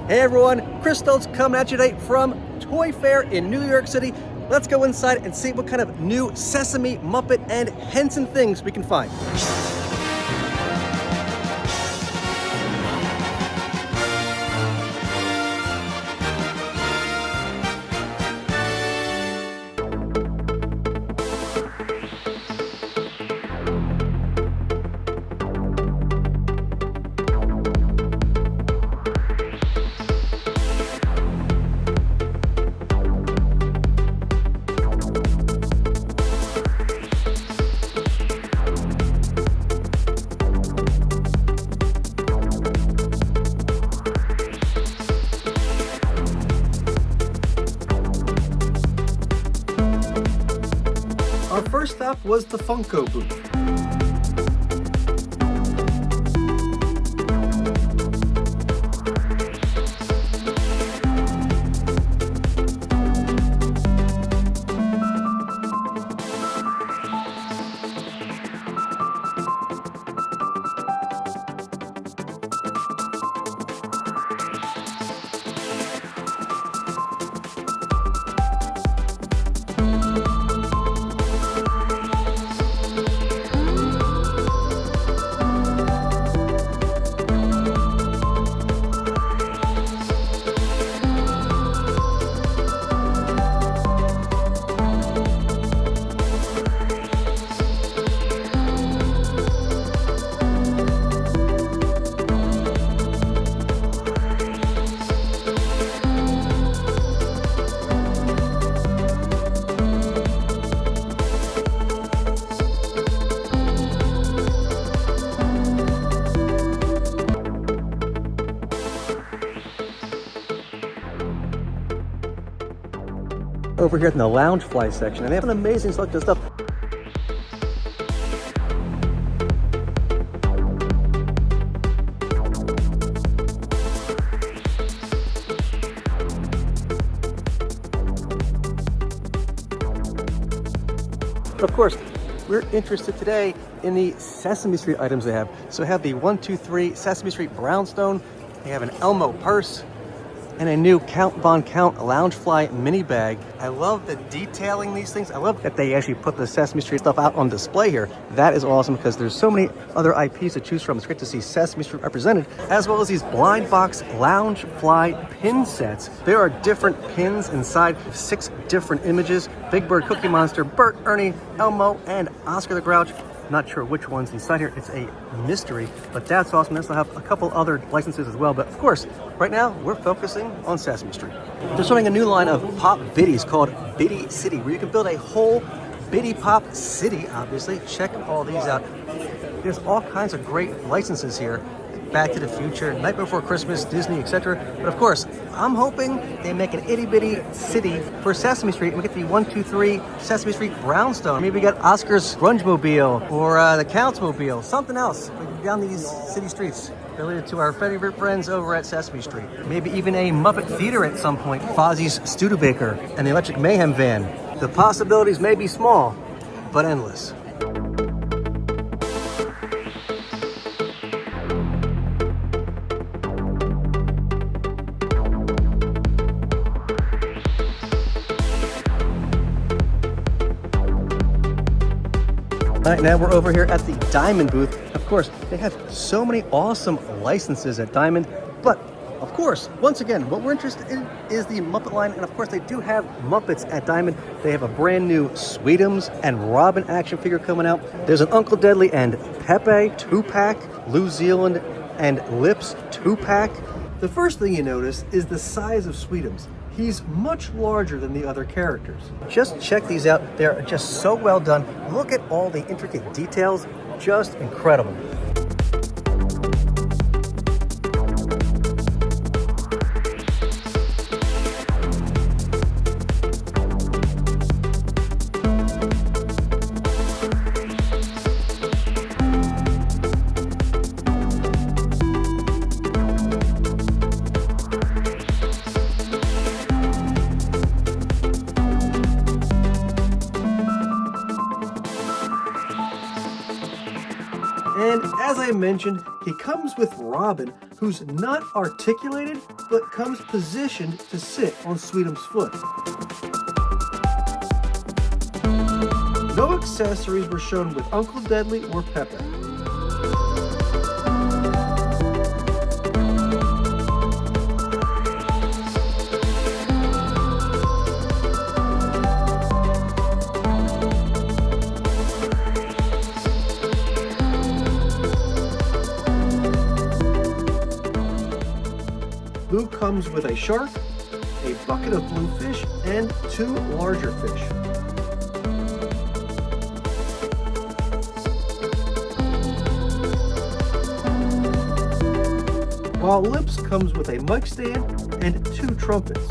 Hey everyone, Chris Stoltz coming at you today from Toy Fair in New York City. Let's go inside and see what kind of new Sesame, Muppet, and Henson things we can find. Our first stop was the Funko booth. Over here in the lounge fly section, and they have an amazing selection of stuff. But of course, we're interested today in the Sesame Street items they have. So we have the 1, 2, 3 Sesame Street Brownstone. They have an Elmo purse and a new Count Von Count Loungefly mini bag. I love the detailing these things. I love that they actually put the Sesame Street stuff out on display here. That is awesome because there's so many other IPs to choose from. It's great to see Sesame Street represented, as well as these blind box Loungefly pin sets. There are different pins inside, 6 different images: Big Bird, Cookie Monster, Bert, Ernie, Elmo, and Oscar the Grouch. Not sure which one's inside here. It's a mystery, but that's awesome. They also have a couple other licenses as well. But of course, right now we're focusing on Sesame Street. They're starting a new line of pop biddies called Biddy City, where you can build a whole Biddy Pop city, obviously. Check all these out. There's all kinds of great licenses here. Back to the Future, Night Before Christmas, Disney, etc. But of course, I'm hoping they make an itty bitty city for Sesame Street, and we get the 1, 2, 3 Sesame Street Brownstone. Maybe we got Oscar's Grunge Mobile or the Count's Mobile, something else down these city streets related to our favorite friends over at Sesame Street. Maybe even a Muppet Theater at some point, Fozzie's Studebaker and the Electric Mayhem Van. The possibilities may be small, but endless. All right, now we're over here at the Diamond booth. Of course, they have so many awesome licenses at Diamond, but of course, once again, what we're interested in is the Muppet line, and of course, they do have Muppets at Diamond. They have a brand new Sweetums and Robin action figure coming out. There's an Uncle Deadly and Pepe 2-pack, New Zealand and Lips 2-pack. The first thing you notice is the size of Sweetums. He's much larger than the other characters. Just check these out. They're just so well done. Look at all the intricate details. Just incredible. And as I mentioned, He comes with Robin, who's not articulated, but comes positioned to sit on Sweetum's foot. No accessories were shown with Uncle Deadly or Pepe. Blue comes with a shark, a bucket of blue fish, and 2 larger fish. While Lips comes with a mic stand and 2 trumpets.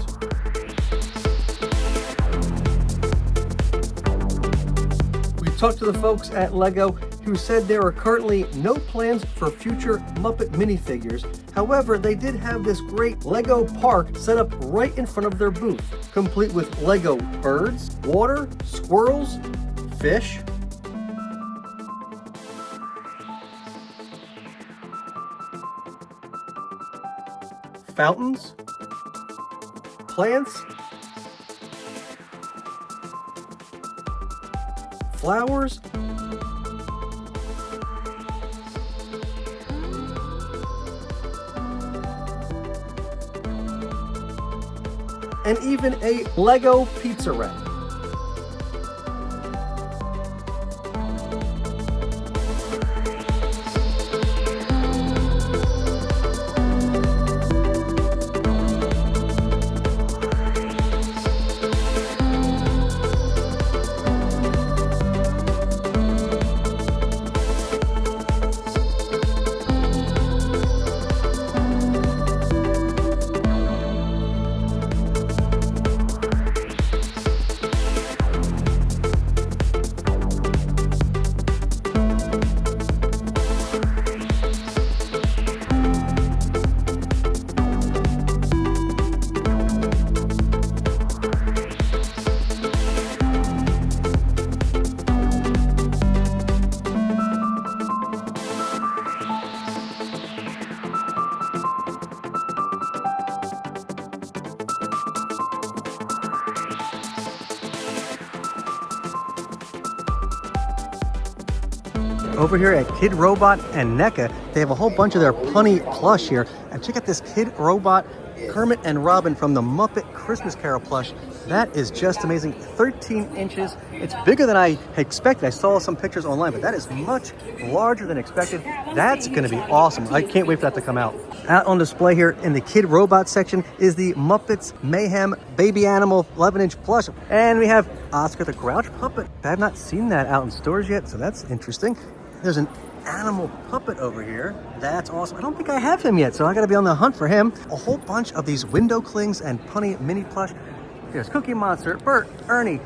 We talked to the folks at LEGO who said there are currently no plans for future Muppet minifigures. However, they did have this great LEGO park set up right in front of their booth, complete with LEGO birds, water, squirrels, fish, fountains, plants, flowers, and even a LEGO pizza wrap. Over here at Kid Robot and NECA, they have a whole bunch of their punny plush here. And check out this Kid Robot, Kermit and Robin from the Muppet Christmas Carol plush. That is just amazing. 13 inches. It's bigger than I expected. I saw some pictures online, but that is much larger than expected. That's going to be awesome. I can't wait for that to come out. Out on display here in the Kid Robot section is the Muppets Mayhem Baby Animal 11-inch plush. And we have Oscar the Grouch puppet. I have not seen that out in stores yet, so that's interesting. There's an animal puppet over here. That's awesome. I don't think I have him yet, so I gotta be on the hunt for him. A whole bunch of these window clings and punny mini plush. There's Cookie Monster, Bert, Ernie,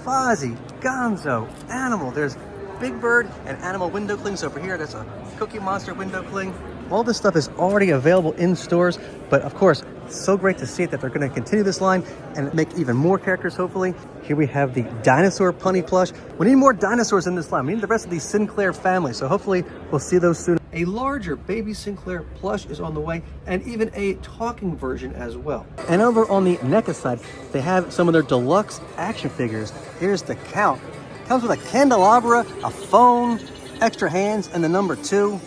Fozzie, Gonzo, Animal. There's Big Bird and Animal window clings over here. That's a Cookie Monster window cling. All this stuff is already available in stores, but of course, it's so great to see it that they're gonna continue this line and make even more characters, hopefully. Here we have the dinosaur punny plush. We need more dinosaurs in this line. We need the rest of the Sinclair family, so hopefully we'll see those soon. A larger baby Sinclair plush is on the way, and even a talking version as well. And over on the NECA side, they have some of their deluxe action figures. Here's the Count. Comes with a candelabra, a phone, extra hands, and the number 2.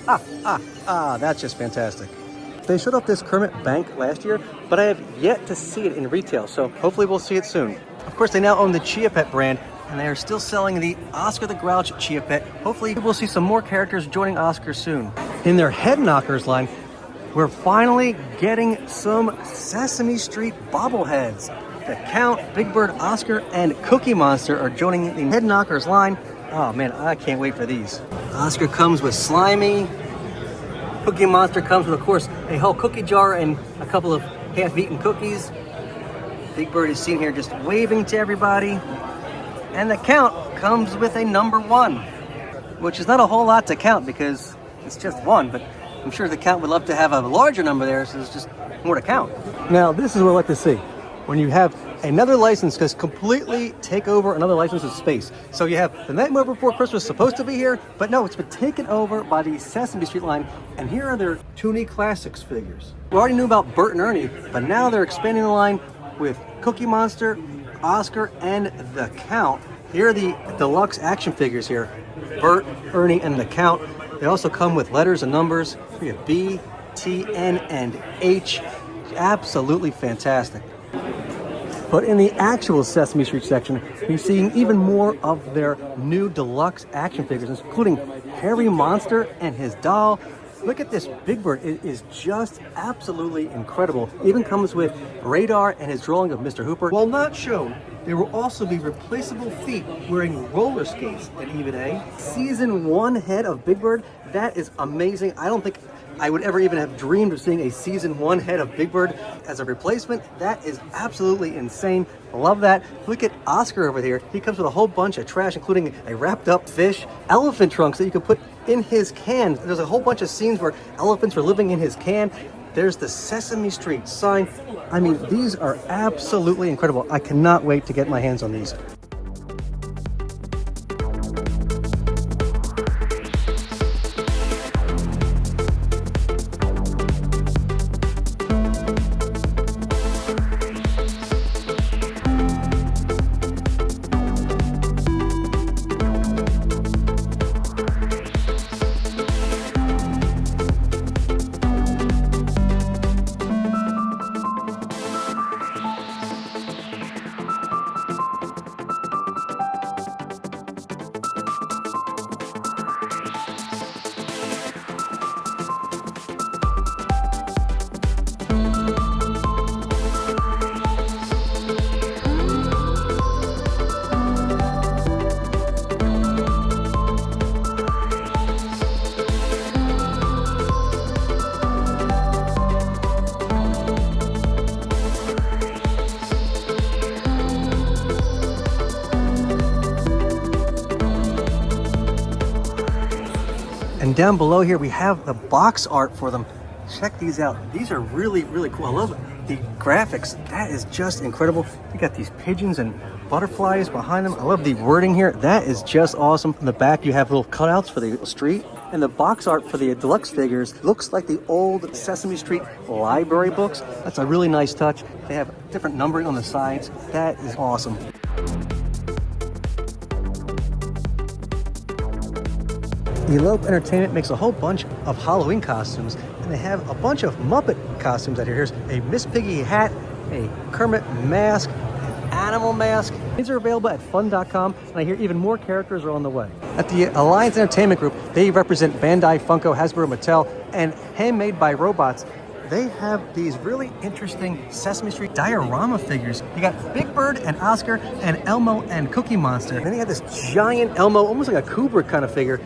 That's just fantastic. They showed off this Kermit Bank last year, but I have yet to see it in retail, so hopefully we'll see it soon. Of course, they now own the Chia Pet brand, and they are still selling the Oscar the Grouch Chia Pet. Hopefully we'll see some more characters joining Oscar soon. In their Head Knockers line, we're finally getting some Sesame Street bobbleheads. The Count, Big Bird, Oscar, and Cookie Monster are joining the Head Knockers line. Oh man, I can't wait for these. Oscar comes with Slimy. Cookie Monster comes with, of course, a whole cookie jar and a couple of half-eaten cookies. Big Bird is seen here just waving to everybody. And the Count comes with a number 1, which is not a whole lot to count because it's just 1, but I'm sure the Count would love to have a larger number there, so there's just more to count. Now, this is what I like to see. When you have another license because completely take over another license's space. So you have The Nightmare Before Christmas supposed to be here, but no, it's been taken over by the Sesame Street line, and here are their Toonie Classics figures. We already knew about Bert and Ernie, but now they're expanding the line with Cookie Monster, Oscar, and the Count. Here are the deluxe action figures here. Bert, Ernie, and the Count. They also come with letters and numbers. We have B, T, N, and H. Absolutely fantastic. But in the actual Sesame Street section, you're seeing even more of their new deluxe action figures, including Hairy Monster and his doll. Look at this Big Bird. It is just absolutely incredible. It even comes with Radar and his drawing of Mr. Hooper. While not shown, there will also be replaceable feet wearing roller skates and even a Season 1 head of Big Bird. That is amazing. I don't think I would ever even have dreamed of seeing a Season 1 head of Big Bird as a replacement. That is absolutely insane. Love that. Look at Oscar over here. He comes with a whole bunch of trash, including a wrapped up fish, elephant trunks that you can put in his can. There's a whole bunch of scenes where elephants are living in his can. There's the Sesame Street sign. I mean, these are absolutely incredible. I cannot wait to get my hands on these. And down below here, we have the box art for them. Check these out. These are really, really cool. I love the graphics. That is just incredible. You got these pigeons and butterflies behind them. I love the wording here. That is just awesome. In the back, you have little cutouts for the street. And the box art for the deluxe figures looks like the old Sesame Street library books. That's a really nice touch. They have different numbering on the sides. That is awesome. Elope Entertainment makes a whole bunch of Halloween costumes, and they have a bunch of Muppet costumes out here. Here's a Miss Piggy hat, a Kermit mask, an animal mask. These are available at fun.com, and I hear even more characters are on the way. At the Alliance Entertainment Group, they represent Bandai, Funko, Hasbro, Mattel, and Handmade by Robots. They have these really interesting Sesame Street diorama figures. You got Big Bird and Oscar and Elmo and Cookie Monster. And then you have this giant Elmo, almost like a Kubrick kind of figure.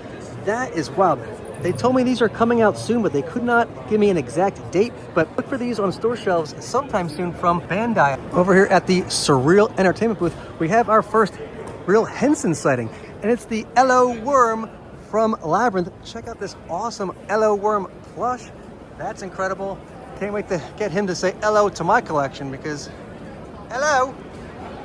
That is wild. They told me these are coming out soon, but they could not give me an exact date. But look for these on store shelves sometime soon from Bandai. Over here at the Surreal Entertainment booth, we have our first real Henson sighting. And it's the Hello Worm from Labyrinth. Check out this awesome Hello Worm plush. That's incredible. Can't wait to get him to say hello to my collection because, hello,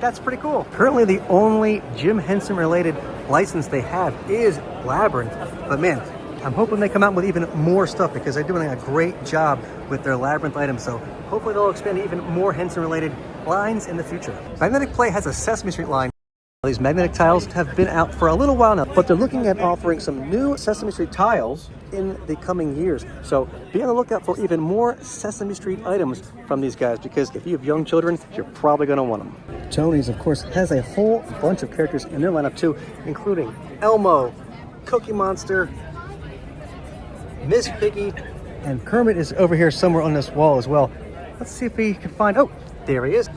that's pretty cool. Currently, the only Jim Henson related license they have is Labyrinth. But man, I'm hoping they come out with even more stuff because they're doing a great job with their Labyrinth items. So hopefully they'll expand even more Henson related lines in the future. Magnetic Play has a Sesame Street line. These magnetic tiles have been out for a little while now, but they're looking at offering some new Sesame Street tiles in the coming years. So be on the lookout for even more Sesame Street items from these guys, because if you have young children, you're probably going to want them. Tony's, of course, has a whole bunch of characters in their lineup too, including Elmo, Cookie Monster, Miss Piggy, and Kermit is over here somewhere on this wall as well. Let's see if we can find, oh, there he is.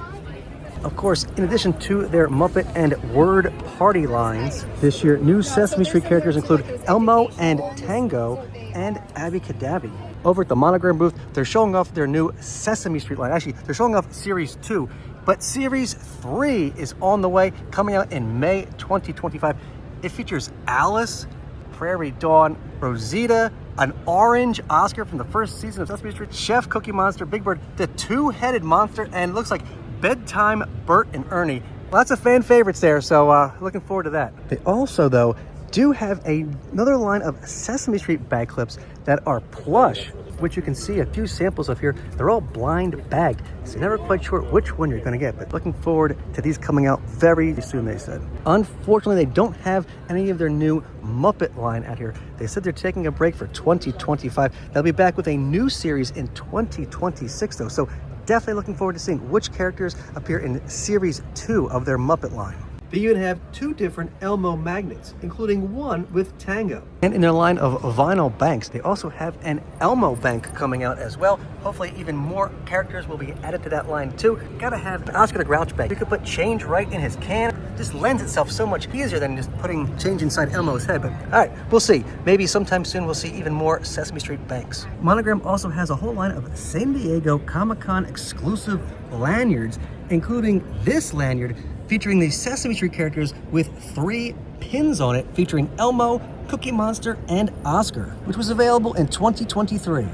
Of course, in addition to their Muppet and Word Party lines, this year, new Sesame Street characters include Elmo and Tango and Abby Cadabby. Over at the Monogram booth, they're showing off their new Sesame Street line. Actually, they're showing off Series 2, but Series 3 is on the way, coming out in May 2025. It features Alice, Prairie Dawn, Rosita, an orange Oscar from the first season of Sesame Street, Chef Cookie Monster, Big Bird, the two-headed monster, and looks like Bedtime Bert and Ernie. Lots of fan favorites there, so looking forward to that. They also, though, do have another line of Sesame Street bag clips that are plush, which you can see a few samples of here. They're all blind bagged, so you're never quite sure which one you're gonna get, but looking forward to these coming out very soon, they said. Unfortunately, they don't have any of their new Muppet line out here. They said they're taking a break for 2025. They'll be back with a new series in 2026, though, so definitely looking forward to seeing which characters appear in Series 2 of their Muppet line. They even have 2 different Elmo magnets, including one with Tango. And in their line of vinyl banks, they also have an Elmo bank coming out as well. Hopefully even more characters will be added to that line too. Gotta have an Oscar the Grouch bank. You could put change right in his can. Just lends itself so much easier than just putting change inside Elmo's head. But all right, we'll see. Maybe sometime soon we'll see even more Sesame Street banks. Monogram also has a whole line of San Diego Comic-Con exclusive lanyards, including this lanyard featuring the Sesame Street characters with 3 pins on it, featuring Elmo, Cookie Monster, and Oscar, which was available in 2023.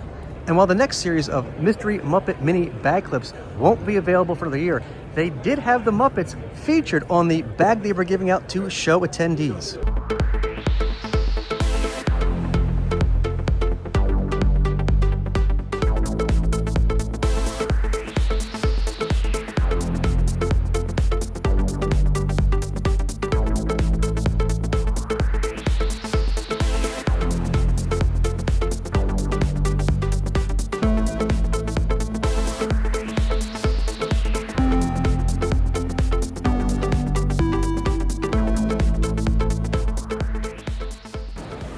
And while the next series of Mystery Muppet Mini bag clips won't be available for the year, they did have the Muppets featured on the bag they were giving out to show attendees.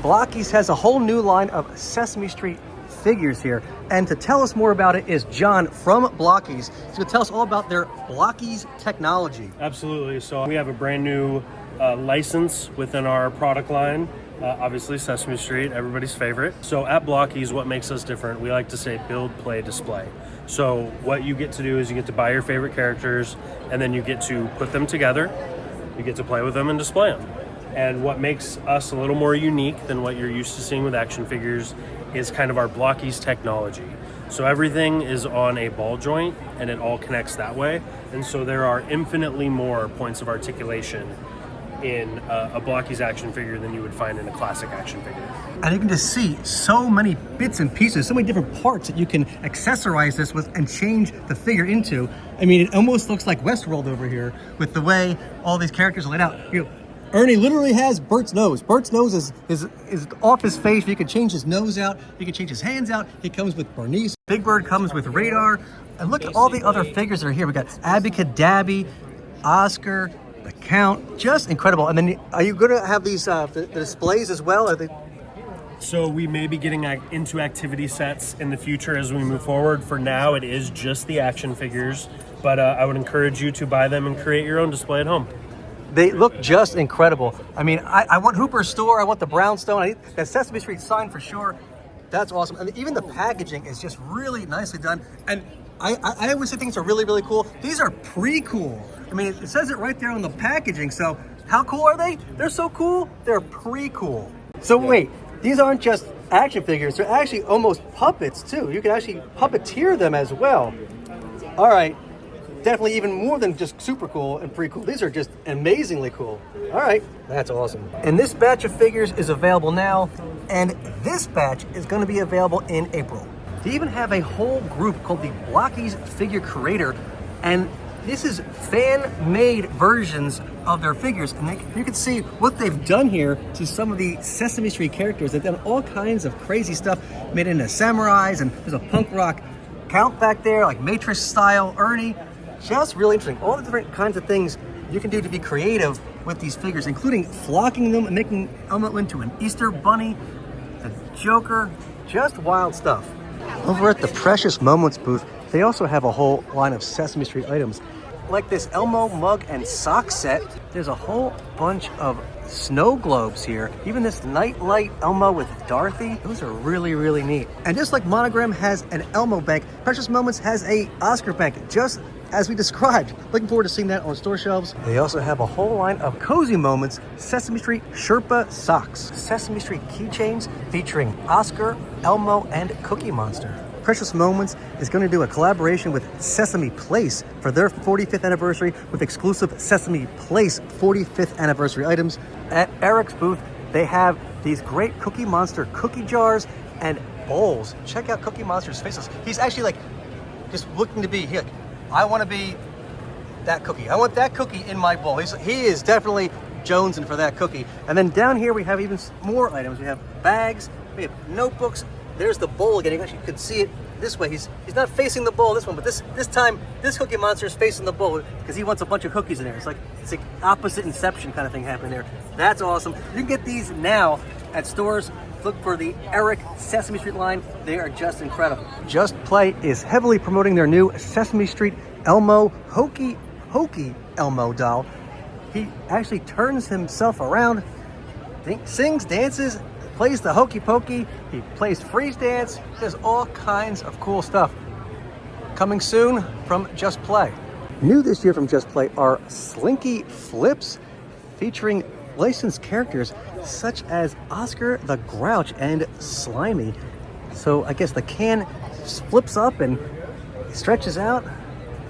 Blockies has a whole new line of Sesame Street figures here, and to tell us more about it is John from Blockies. He's going to tell us all about their Blockies technology. Absolutely. So we have a brand new license within our product line. Obviously Sesame Street, everybody's favorite. So at Blockies, what makes us different, we like to say build, play, display. So what you get to do is you get to buy your favorite characters, and then you get to put them together, you get to play with them and display them. And what makes us a little more unique than what you're used to seeing with action figures is kind of our Blockies technology. So everything is on a ball joint and it all connects that way. And so there are infinitely more points of articulation in a Blockies action figure than you would find in a classic action figure. And you can just see so many bits and pieces, so many different parts that you can accessorize this with and change the figure into. I mean, it almost looks like Westworld over here with the way all these characters are laid out. You know, Ernie literally has Bert's nose. Bert's nose is off his face. You can change his nose out. You can change his hands out. He comes with Bernice. Big Bird comes with Radar. And look at all the other figures that are here. We got Abby, Oscar, the Count. Just incredible. And then are you going to have these the displays as well? Are they... So we may be getting into activity sets in the future as we move forward. For now, it is just the action figures. But I would encourage you to buy them and create your own display at home. They look just incredible. I mean, I want Hooper's store. I want the Brownstone. I need that Sesame Street sign for sure. That's awesome. And even the packaging is just really nicely done. And I always say things are really, really cool. These are pre-cool. I mean, it says it right there on the packaging. So how cool are they? They're so cool. They're pre-cool. So wait, these aren't just action figures. They're actually almost puppets too. You can actually puppeteer them as well. All right. Definitely even more than just super cool and pretty cool. These are just amazingly cool. All right, that's awesome. And this batch of figures is available now, and this batch is going to be available in April. They even have a whole group called the Blockies Figure Creator, and this is fan-made versions of their figures. And you can see what they've done here to some of the Sesame Street characters. They've done all kinds of crazy stuff, made into samurais, and there's a punk rock Count back there, like Matrix style Ernie. Just really interesting. All the different kinds of things you can do to be creative with these figures, including flocking them and making Elmo into an Easter bunny, the Joker, just wild stuff. Over at the Precious Moments booth, they also have a whole line of Sesame Street items, like this Elmo mug and sock set. There's a whole bunch of snow globes here. Even this Nightlight Elmo with Dorothy. Those are really, really neat. And just like Monogram has an Elmo bank, Precious Moments has a Oscar bank, just as we described. Looking forward to seeing that on store shelves. They also have a whole line of Cozy Moments Sesame Street Sherpa socks, Sesame Street keychains featuring Oscar, Elmo, and Cookie Monster. Precious Moments is going to do a collaboration with Sesame Place for their 45th anniversary with exclusive Sesame Place 45th anniversary items. At Eric's booth, they have these great Cookie Monster cookie jars and bowls. Check out Cookie Monster's faces. He's actually like just looking to be, I want to be that cookie. I want that cookie in my bowl. He is definitely jonesing for that cookie. And then down here we have even more items. We have bags, we have notebooks. There's the bowl again. You actually could see it this way. He's not facing the bowl this one, but this time this Cookie Monster is facing the bowl because he wants a bunch of cookies in there. It's like opposite Inception kind of thing happening there. That's awesome. You can get these now at stores. Look for the Eric Sesame Street line. They are just incredible. Just Play is heavily promoting their new Sesame Street Elmo Hokey Elmo doll. He actually turns himself around, sings, dances, plays the hokey pokey, he plays freeze dance, does all kinds of cool stuff. Coming soon from Just Play. New this year from Just Play are Slinky Flips featuring licensed characters such as Oscar the Grouch and Slimy. So I guess the can flips up and stretches out,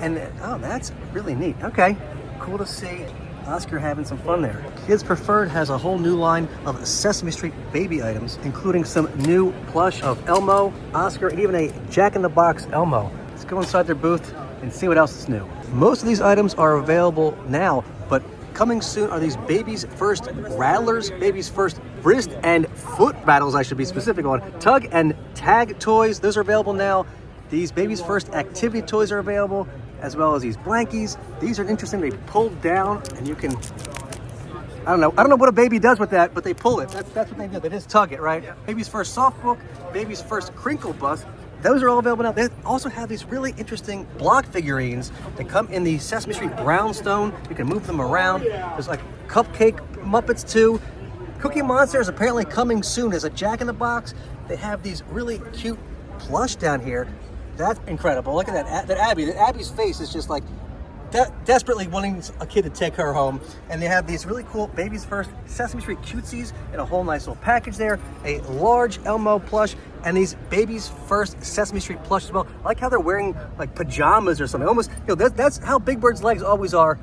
and oh, that's really neat. Okay, cool to see Oscar having some fun there. Kids Preferred has a whole new line of Sesame Street baby items, including some new plush of Elmo, Oscar, and even a Jack-in-the-Box Elmo. Let's go inside their booth and see what else is new. Most of these items are available now, but coming soon are these Baby's First Rattlers, Baby's First Wrist and Foot Rattles, I should be specific on. Tug and Tag toys, those are available now. These Baby's First Activity toys are available, as well as these blankies. These are interesting. They pull down and you can, I don't know what a baby does with that, but they pull it. That's what they do. They just tug it, right? Yeah. Baby's First Soft Book, Baby's First Crinkle Bus. Those are all available now. They also have these really interesting block figurines that come in the Sesame Street brownstone. You can move them around. There's like Cupcake Muppets too. Cookie Monster is apparently coming soon as a Jack-in-the-Box. They have these really cute plush down here. That's incredible. Look at that Abby. That Abby's face is just like desperately wanting a kid to take her home. And they have these really cool Baby's First Sesame Street cutesies in a whole nice little package there. A large Elmo plush and these Baby's First Sesame Street plush as well. I like how they're wearing like pajamas or something. Almost, that's how Big Bird's legs always are.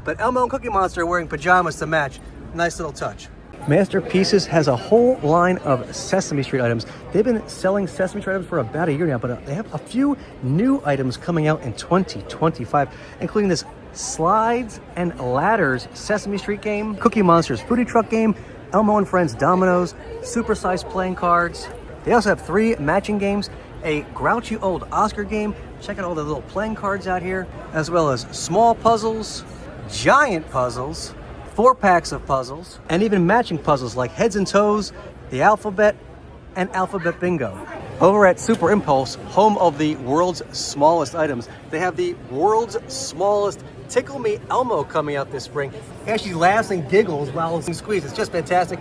But Elmo and Cookie Monster are wearing pajamas to match. Nice little touch. Masterpieces has a whole line of Sesame Street items. They've been selling Sesame Street items for about a year now, but they have a few new items coming out in 2025, including this Slides and Ladders Sesame Street game, Cookie Monster's Foodie Truck game, Elmo and Friends Dominoes, supersized playing cards. They also have 3 matching games, a Grouchy Old Oscar game. Check out all the little playing cards out here, as well as small puzzles, giant puzzles, 4 packs of puzzles, and even matching puzzles like Heads and Toes, the Alphabet, and Alphabet Bingo. Over at Super Impulse, home of the world's smallest items, they have the world's smallest Tickle Me Elmo coming out this spring. He actually laughs and giggles while he's squeezed. It's just fantastic.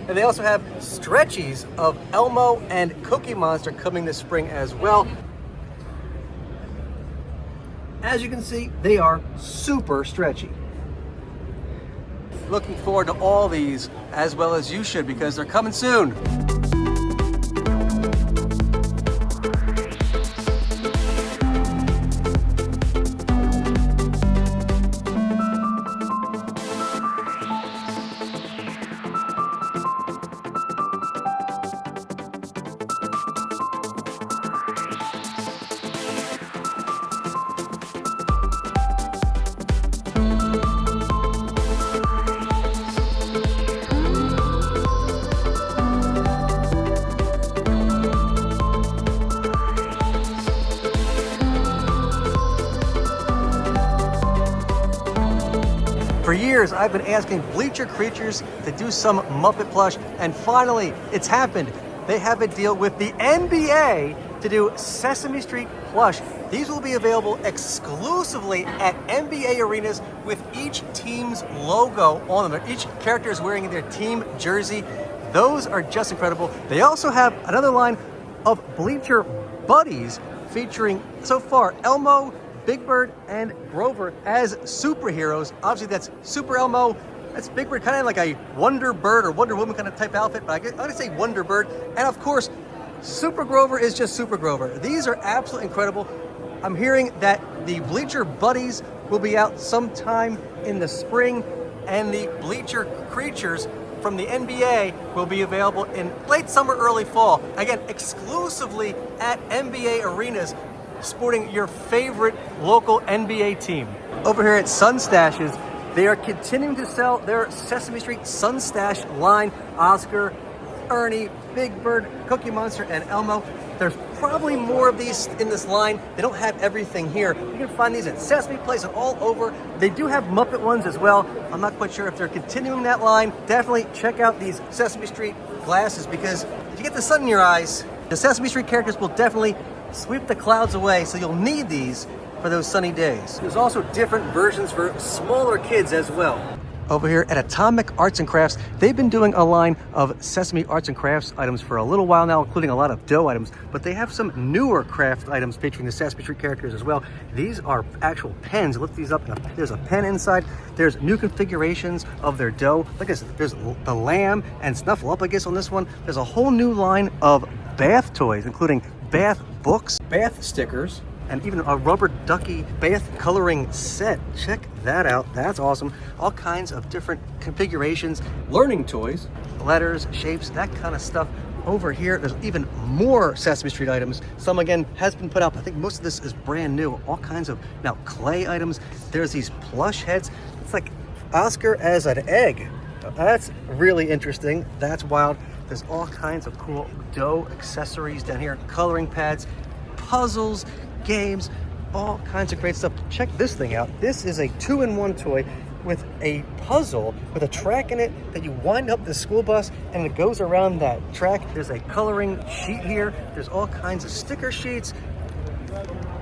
And they also have stretchies of Elmo and Cookie Monster coming this spring as well. As you can see, they are super stretchy. Looking forward to all these, as well as you should, because they're coming soon. For years, I've been asking Bleacher Creatures to do some Muppet plush, and finally, it's happened. They have a deal with the NBA to do Sesame Street plush. These will be available exclusively at NBA arenas with each team's logo on them. Each character is wearing their team jersey. Those are just incredible. They also have another line of Bleacher Buddies featuring, so far, Elmo, Big Bird, and Grover as superheroes. Obviously, that's Super Elmo, That's Big Bird, kind of like a Wonder Bird or Wonder Woman kind of type outfit, but I'm gonna say Wonder Bird. And of course, Super Grover is just Super Grover. These are absolutely incredible. I'm hearing that the Bleacher Buddies will be out sometime in the spring, and the Bleacher Creatures from the NBA will be available in late summer, early fall. Again, exclusively at NBA arenas, sporting your favorite local NBA team. Over here at Sun Stashes, they are continuing to sell their Sesame Street Sun Stash line. Oscar, Ernie, Big Bird, Cookie Monster, and Elmo. There's probably more of these in this line. They don't have everything here. You can find these at Sesame Place and all over. They do have Muppet ones as well. I'm not quite sure if they're continuing that line. Definitely check out these Sesame Street glasses, because if you get the sun in your eyes, the Sesame Street characters will definitely sweep the clouds away, so you'll need these for those sunny days. There's also different versions for smaller kids as well. Over here at Atomic Arts and Crafts, they've been doing a line of Sesame Arts and Crafts items for a little while now, including a lot of dough items, but they have some newer craft items featuring the Sesame Street characters as well. These are actual pens. Lift these up, and there's a pen inside. There's new configurations of their dough. Look at this, there's the lamb and Snuffleupagus on this one. There's a whole new line of bath toys, including bath books, bath stickers, and even a rubber ducky bath coloring set. Check that out. That's awesome. All kinds of different configurations, learning toys, letters, shapes, that kind of stuff. Over here, there's even more Sesame Street items. Some, again, has been put out. I think most of this is brand new. All kinds of now clay items. There's these plush heads. It's like Oscar as an egg. That's really interesting. That's wild. There's all kinds of cool dough accessories down here, coloring pads, puzzles, games, all kinds of great stuff. Check this thing out. This is a 2-in-1 toy with a puzzle with a track in it that you wind up the school bus and it goes around that track. There's a coloring sheet here. There's all kinds of sticker sheets,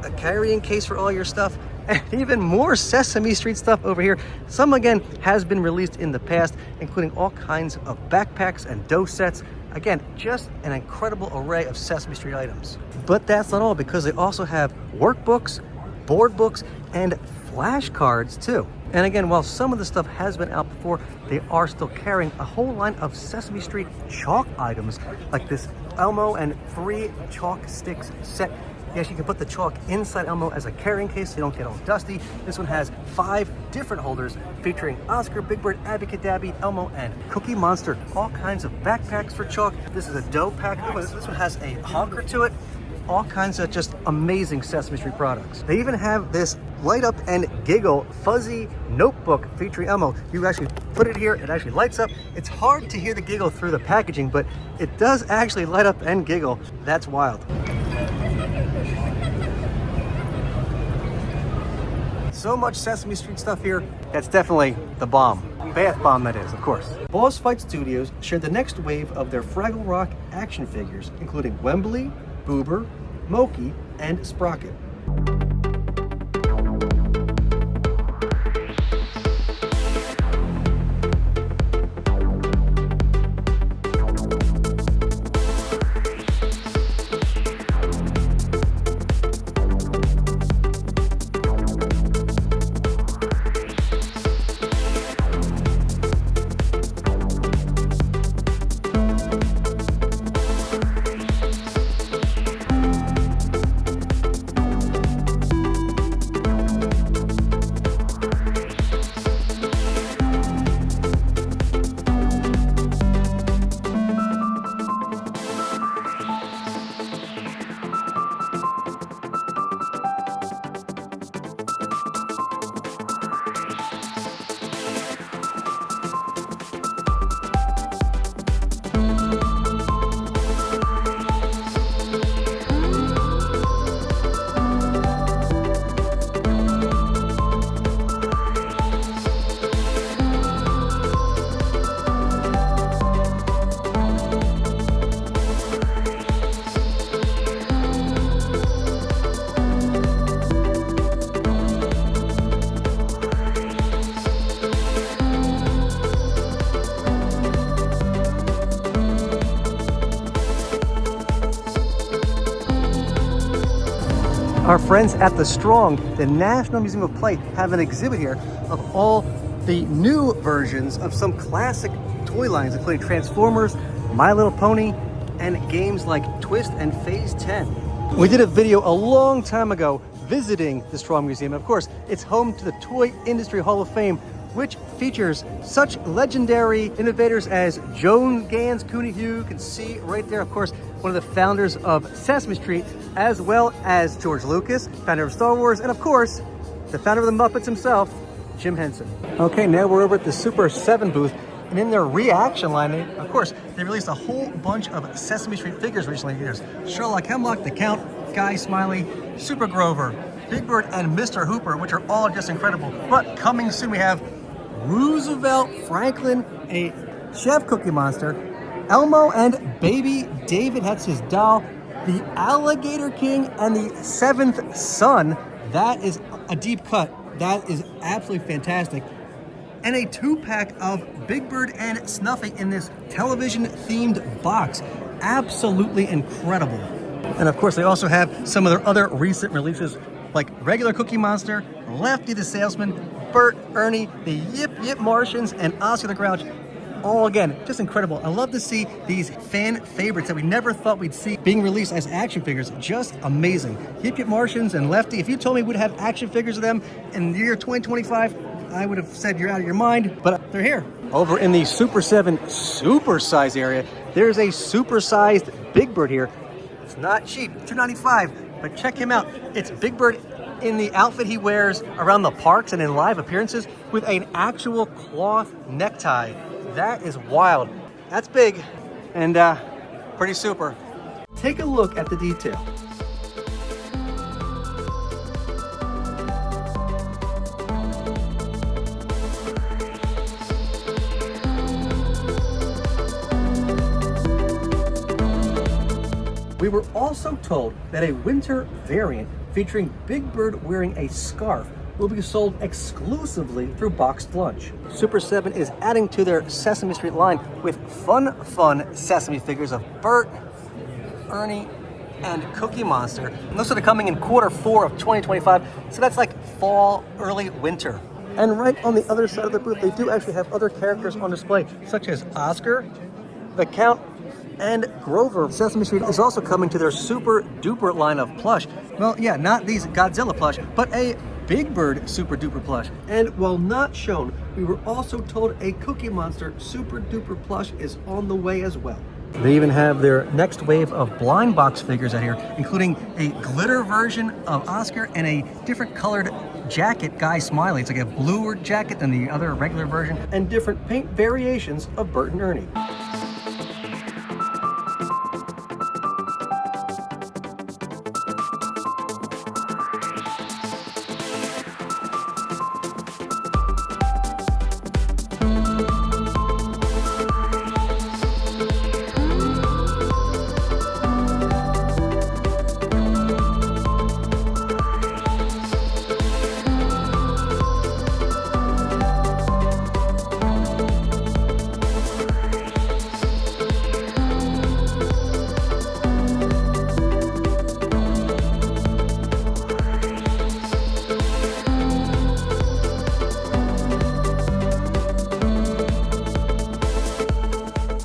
a carrying case for all your stuff, and even more Sesame Street stuff over here. Some, again, has been released in the past, including all kinds of backpacks and dough sets. Again, just an incredible array of Sesame Street items. But that's not all, because they also have workbooks, board books, and flashcards too. And again, while some of the stuff has been out before, they are still carrying a whole line of Sesame Street chalk items, like this Elmo and 3 chalk sticks set. Yes, you can put the chalk inside Elmo as a carrying case so you don't get all dusty. This one has 5 different holders featuring Oscar, Big Bird, Abby Cadabby, Elmo, and Cookie Monster. All kinds of backpacks for chalk. This is a dough pack. This one has a honker to it. All kinds of just amazing Sesame Street products. They even have this light up and giggle fuzzy notebook featuring Elmo. You actually put it here, it actually lights up. It's hard to hear the giggle through the packaging, but it does actually light up and giggle. That's wild. So much Sesame Street stuff here. That's definitely the bomb. Bath bomb, that is, of course. Boss Fight Studios shared the next wave of their Fraggle Rock action figures, including Wembley, Boober, Moki, and Sprocket. Our friends at the Strong, the National Museum of Play, have an exhibit here of all the new versions of some classic toy lines, including Transformers, My Little Pony, and games like Twist and Phase 10. We did a video a long time ago visiting the Strong Museum. Of course, it's home to the Toy Industry Hall of Fame, which features such legendary innovators as Joan Gans Cooney, who you can see right there. Of course, one of the founders of Sesame Street, as well as George Lucas, founder of Star Wars, and of course, the founder of the Muppets himself, Jim Henson. Okay, now we're over at the Super 7 booth, and in their reaction line, of course, they released a whole bunch of Sesame Street figures recently. There's Sherlock Hemlock, the Count, Guy Smiley, Super Grover, Big Bird, and Mr. Hooper, which are all just incredible. But coming soon, we have Roosevelt Franklin, a chef Cookie Monster, Elmo and Baby David, that's his doll, the Alligator King, and the Seventh Son. That is a deep cut. That is absolutely fantastic. And a 2-pack of Big Bird and Snuffy in this television-themed box. Absolutely incredible. And of course, they also have some of their other recent releases, like regular Cookie Monster, Lefty the Salesman, Bert, Ernie, the Yip Yip Martians, and Oscar the Grouch. All again, just incredible. I love to see these fan favorites that we never thought we'd see being released as action figures. Just amazing. Yip Yip Martians and Lefty, if you told me we'd have action figures of them in the year 2025, I would have said you're out of your mind, but they're here. Over in the Super 7 supersize area, there's a supersized Big Bird here. It's not cheap, $2.95, but check him out. It's Big Bird in the outfit he wears around the parks and in live appearances with an actual cloth necktie. That is wild. That's big and pretty super. Take a look at the detail. We were also told that a winter variant featuring Big Bird wearing a scarf will be sold exclusively through Boxed Lunch. Super 7 is adding to their Sesame Street line with fun Sesame figures of Bert, Ernie, and Cookie Monster. And those are coming in Q4 of 2025, so that's like fall, early winter. And right on the other side of the booth, they do actually have other characters on display, such as Oscar, the Count, and Grover. Sesame Street is also coming to their super duper line of plush. Well, yeah, not these Godzilla plush, but a Big Bird super duper plush. And while not shown, we were also told a Cookie Monster super duper plush is on the way as well. They even have their next wave of blind box figures out here, including a glitter version of Oscar and a different colored jacket, Guy Smiley. It's like a bluer jacket than the other regular version, and different paint variations of Bert and Ernie.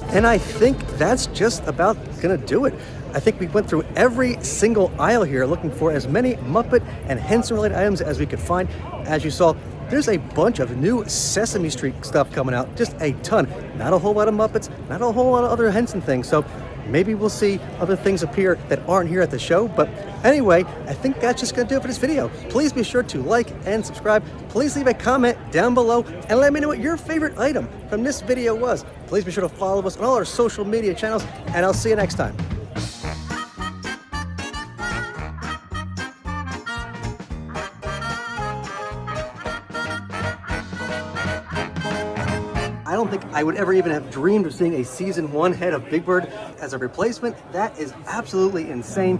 And I think that's just about gonna do it. I think we went through every single aisle here looking for as many Muppet and Henson related items as we could find. As you saw, there's a bunch of new Sesame Street stuff coming out, just a ton. Not a whole lot of Muppets, not a whole lot of other Henson things. So maybe we'll see other things appear that aren't here at the show. But anyway, I think that's just gonna do it for this video. Please be sure to like and subscribe. Please leave a comment down below and let me know what your favorite item from this video was. Please be sure to follow us on all our social media channels, and I'll see you next time. I don't think I would ever even have dreamed of seeing a season 1 head of Big Bird as a replacement. That is absolutely insane.